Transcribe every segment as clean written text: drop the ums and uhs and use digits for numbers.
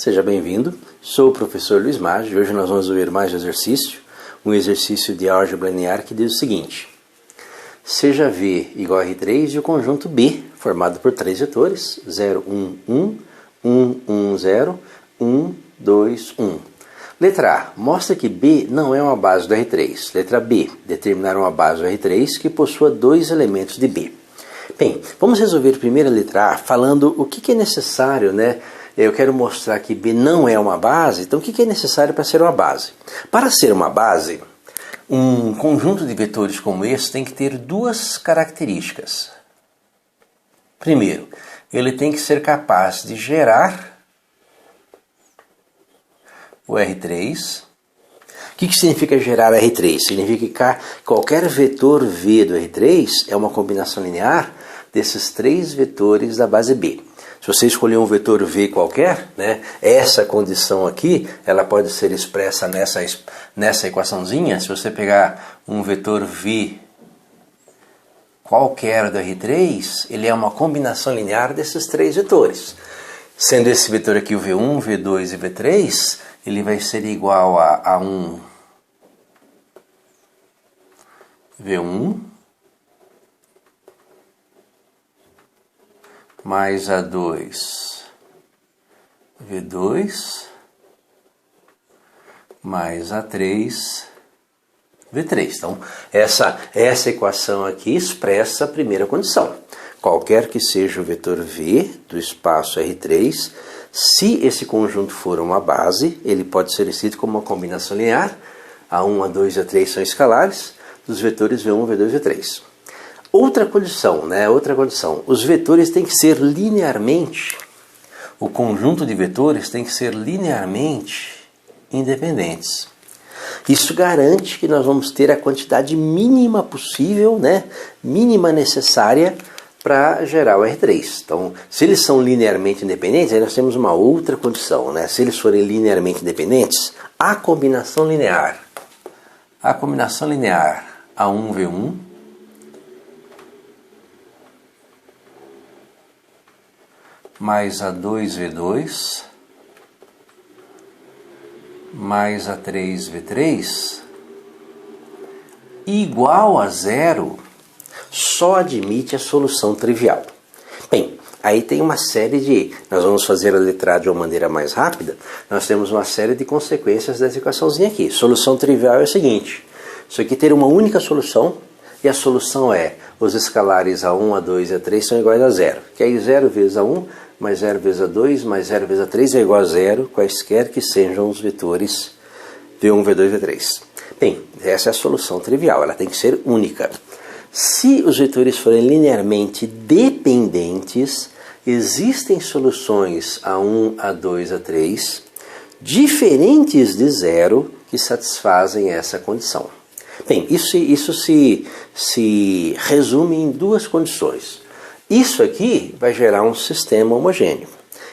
seja bem-vindo. Sou o professor Luiz Maggi e hoje nós vamos ver mais um exercício de álgebra linear que diz o seguinte: seja V igual a R3 e o conjunto B, formado por três vetores, 0, 1, 1, 1, 1, 0, 1, 2, 1. Letra A, mostra que B não é uma base do R3. Letra B, determinar uma base do R3 que possua dois elementos de B. Bem, vamos resolver primeiro a letra A falando o que é necessário, né? Eu quero mostrar que B não é uma base, então o que é necessário para ser uma base? Para ser uma base, um conjunto de vetores como esse tem que ter duas características. Primeiro, ele tem que ser capaz de gerar o R3. O que significa gerar R3? Significa que qualquer vetor V do R3 é uma combinação linear desses três vetores da base B. Se você escolher um vetor V qualquer, né, essa condição aqui, ela pode ser expressa nessa equaçãozinha. Se você pegar um vetor V qualquer do R3, ele é uma combinação linear desses três vetores. Sendo esse vetor aqui o V1, V2 e V3, ele vai ser igual a um V1 mais A2 V2 mais A3 V3. Então, essa equação aqui expressa a primeira condição. Qualquer que seja o vetor V do espaço R3, se esse conjunto for uma base, ele pode ser escrito como uma combinação linear. A1, A2 e A3 são escalares dos vetores V1, V2 e V3. Outra condição, os vetores têm que ser linearmente, o conjunto de vetores tem que ser linearmente independentes. Isso garante que nós vamos ter a quantidade mínima possível, mínima necessária para gerar o R3. Então, se eles são linearmente independentes, aí nós temos uma outra condição, Se eles forem linearmente independentes, a combinação linear A1, V1 mais A2, V2 mais A3, V3 igual a zero só admite a solução trivial. Bem, aí tem uma série de... Nós vamos fazer a letra A de uma maneira mais rápida. Nós temos uma série de consequências dessa equaçãozinha aqui. Solução trivial é o seguinte: isso aqui ter uma única solução, e a solução é os escalares A1, A2 e A3 são iguais a zero. Que aí 0 vezes A1 mais 0 vezes A2 mais 0 vezes A3 é igual a zero, quaisquer que sejam os vetores V1, V2 e V3. Bem, essa é a solução trivial, ela tem que ser única. Se os vetores forem linearmente dependentes, existem soluções A1, A2, A3 diferentes de zero que satisfazem essa condição. Bem, isso se resume em duas condições. Isso aqui vai gerar um sistema homogêneo.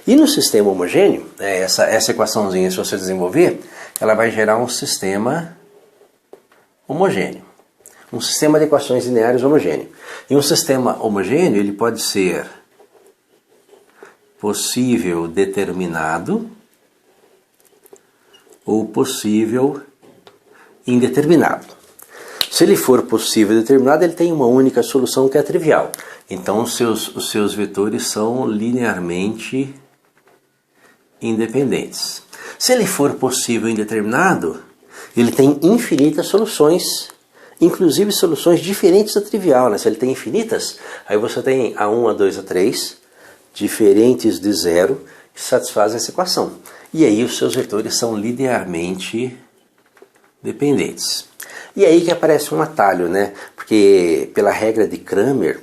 E no sistema homogêneo, essa equaçãozinha, se você desenvolver, ela vai gerar um sistema homogêneo. Um sistema de equações lineares homogêneo. E um sistema homogêneo, ele pode ser possível determinado ou possível indeterminado. Se ele for possível determinado, ele tem uma única solução que é trivial. Então os seus vetores são linearmente independentes. Se ele for possível indeterminado, ele tem infinitas soluções, inclusive soluções diferentes da trivial. Se ele tem infinitas, aí você tem A1, A2, A3, diferentes de zero, que satisfazem essa equação. E aí os seus vetores são linearmente dependentes. E aí que aparece um atalho, Porque pela regra de Cramer,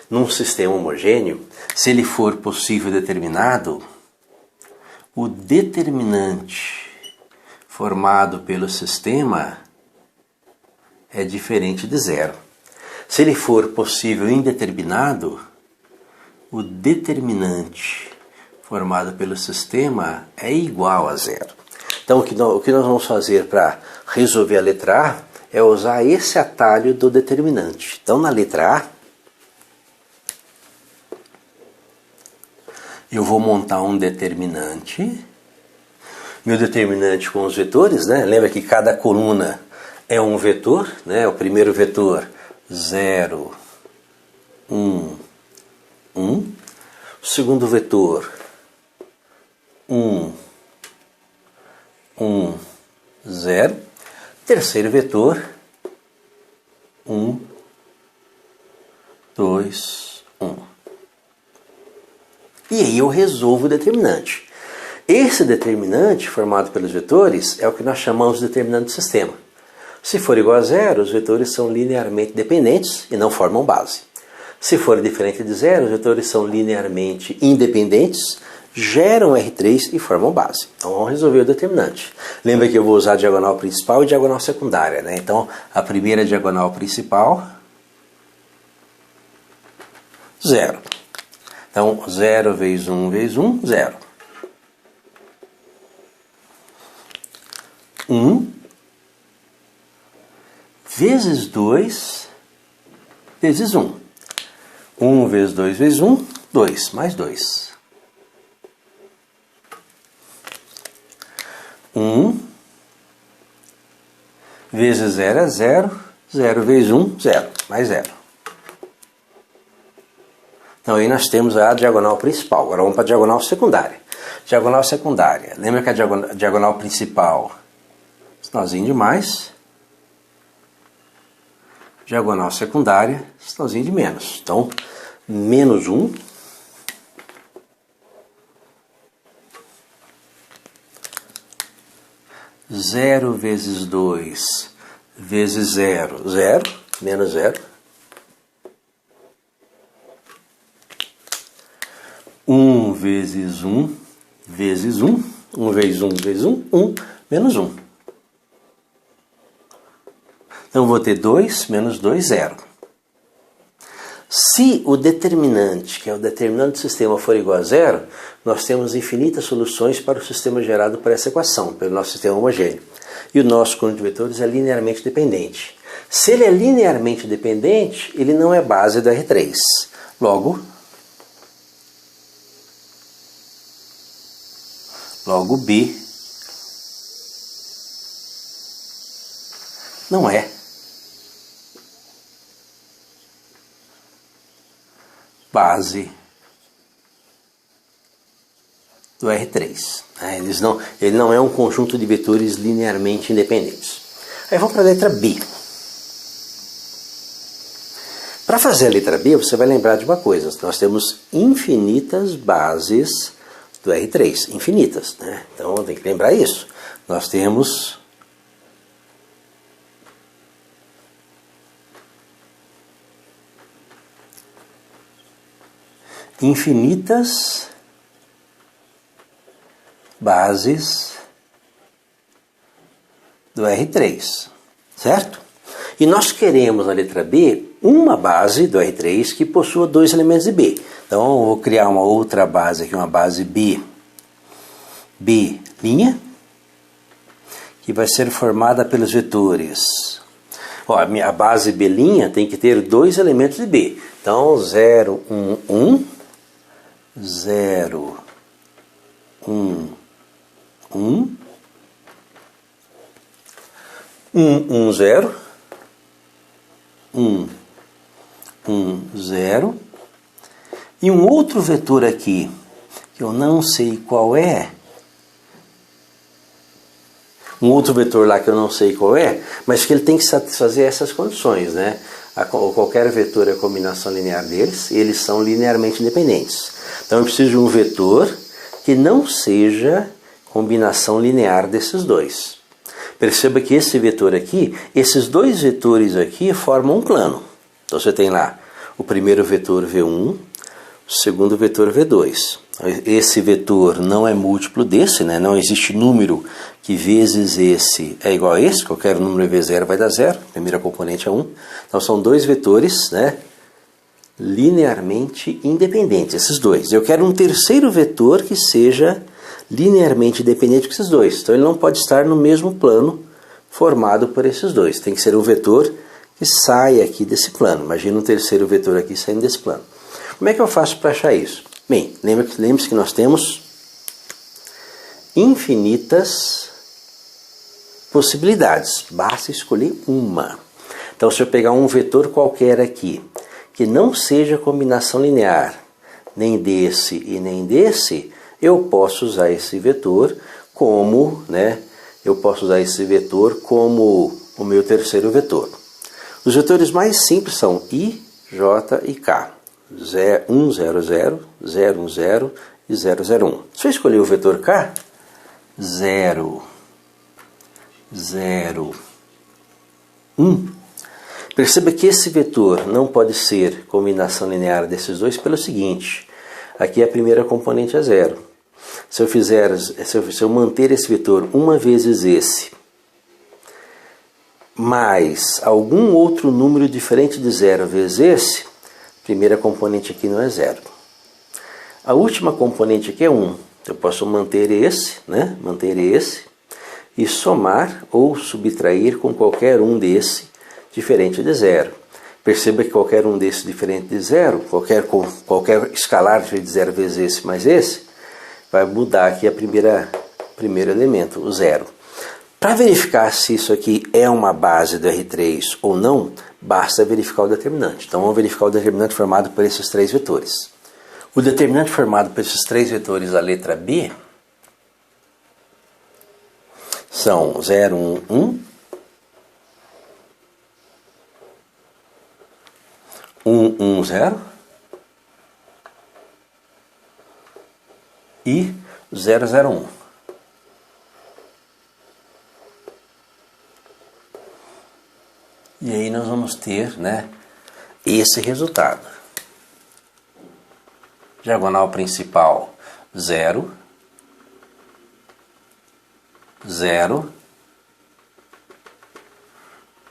num sistema homogêneo, se ele for possível determinado, o determinante formado pelo sistema é diferente de zero. Se ele for possível indeterminado, o determinante formado pelo sistema é igual a zero. Então o que nós vamos fazer para resolver a letra A é usar esse atalho do determinante. Então na letra A, eu vou montar um determinante meu determinante com os vetores, né? Lembra que cada coluna é um vetor, né? O primeiro vetor 0, 1, 1. O segundo vetor 1, 1, 0. Terceiro vetor 1, 2, 1. E aí eu resolvo o determinante. Esse determinante, formado pelos vetores, é o que nós chamamos de determinante do sistema. Se for igual a zero, os vetores são linearmente dependentes e não formam base. Se for diferente de zero, os vetores são linearmente independentes, geram R3 e formam base. Então vamos resolver o determinante. Lembra que eu vou usar a diagonal principal e diagonal secundária, né? Então a primeira diagonal principal, 0. Então 0 vezes 1 vezes 1, 0. 1 vezes 2 vezes 1. 1 vezes 2 vezes 1, 2, mais 2. 1 vezes 0 é 0, 0 vezes 1, 0, mais 0. Então aí nós temos a diagonal principal. Agora vamos para a diagonal secundária. Diagonal secundária. Lembra que a diagonal principal, sinalzinho de mais. Diagonal secundária, sinalzinho de menos. Então, menos 1. Zero vezes 2 vezes 0, 0, menos 0. 1 vezes 1 vezes 1. 1 vezes 1 vezes 1, 1, menos 1. Então vou ter 2 menos 2, 0. Se o determinante, que é o determinante do sistema, for igual a 0, nós temos infinitas soluções para o sistema gerado por essa equação, pelo nosso sistema homogêneo. E o nosso conjunto de vetores é linearmente dependente. Se ele é linearmente dependente, ele não é base do R3. Logo B não é base do R3. Ele não é um conjunto de vetores linearmente independentes. Aí vamos para a letra B. Para fazer a letra B, você vai lembrar de uma coisa. Nós temos infinitas bases do R3. Infinitas, né? Então tem que lembrar isso. Nós temos infinitas bases do R3, certo? E nós queremos na letra B uma base do R3 que possua dois elementos de B. Então eu vou criar uma outra base aqui, uma base B', que vai ser formada pelos vetores. Ó, a base B' tem que ter dois elementos de B. Então 0, 1, 1, 0, 1, 1, 1, 1, 0, 1, 1, 0, e um outro vetor aqui, que eu não sei qual é, um outro vetor lá que eu não sei qual é, mas que ele tem que satisfazer essas condições, né? Qualquer vetor é a combinação linear deles, e eles são linearmente independentes. Então eu preciso de um vetor que não seja combinação linear desses dois. Perceba que esse vetor aqui, esses dois vetores aqui formam um plano. Então você tem lá o primeiro vetor V1, o segundo vetor V2. Esse vetor não é múltiplo desse, né? Não existe número que vezes esse é igual a esse, qualquer número V0 vai dar 0, a primeira componente é 1. Então são dois vetores, né, linearmente independentes, esses dois. Eu quero um terceiro vetor que seja linearmente independente com esses dois. Então ele não pode estar no mesmo plano formado por esses dois. Tem que ser um vetor que saia aqui desse plano. Imagina um terceiro vetor aqui saindo desse plano. Como é que eu faço para achar isso? Bem, lembre-se que nós temos infinitas possibilidades, basta escolher uma. Então, se eu pegar um vetor qualquer aqui, que não seja combinação linear, nem desse e nem desse, eu posso usar esse vetor como, o meu terceiro vetor. Os vetores mais simples são I, J e K. 1, 0, 0, 0, 1, 0 e 0, 0, 1. Se eu escolher o vetor K, 0, 0, 1. Perceba que esse vetor não pode ser combinação linear desses dois pelo seguinte. Aqui a primeira componente é 0. Se eu manter esse vetor uma vezes esse, mais algum outro número diferente de 0 vezes esse, a primeira componente aqui não é 0. A última componente aqui é 1. Eu posso manter esse, e somar ou subtrair com qualquer um desse diferente de 0. Perceba que qualquer um desse diferente de 0, qualquer escalar diferente de 0 vezes esse mais esse, vai mudar aqui primeiro elemento, o 0. Para verificar se isso aqui é uma base do R3 ou não, basta verificar o determinante. Então vamos verificar o determinante formado por esses três vetores. O determinante formado por esses três vetores, a letra B, são 0, 1, 1, 1, 1, 0 e 0, 0, 1. E aí nós vamos ter, esse resultado. Diagonal principal 0, 0,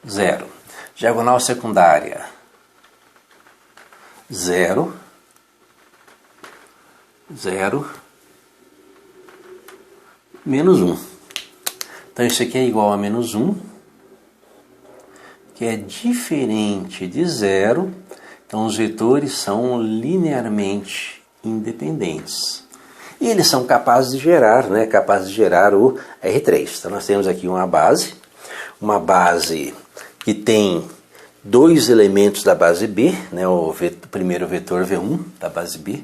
0. Diagonal secundária 0, 0, menos 1. Então isso aqui é igual a menos 1, que é diferente de 0. Então os vetores são linearmente independentes. E eles são capazes de gerar, o R3. Então nós temos aqui uma base que tem dois elementos da base B, o primeiro vetor V1 da base B,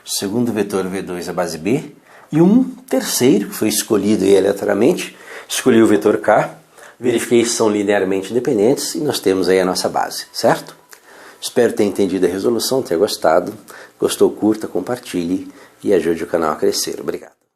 o segundo vetor V2 da base B, e um terceiro, que foi escolhido aleatoriamente, escolhi o vetor K, verifiquei se são linearmente independentes e nós temos aí a nossa base, certo? Espero ter entendido a resolução, ter gostado. Gostou, curta, compartilhe e ajude o canal a crescer. Obrigado.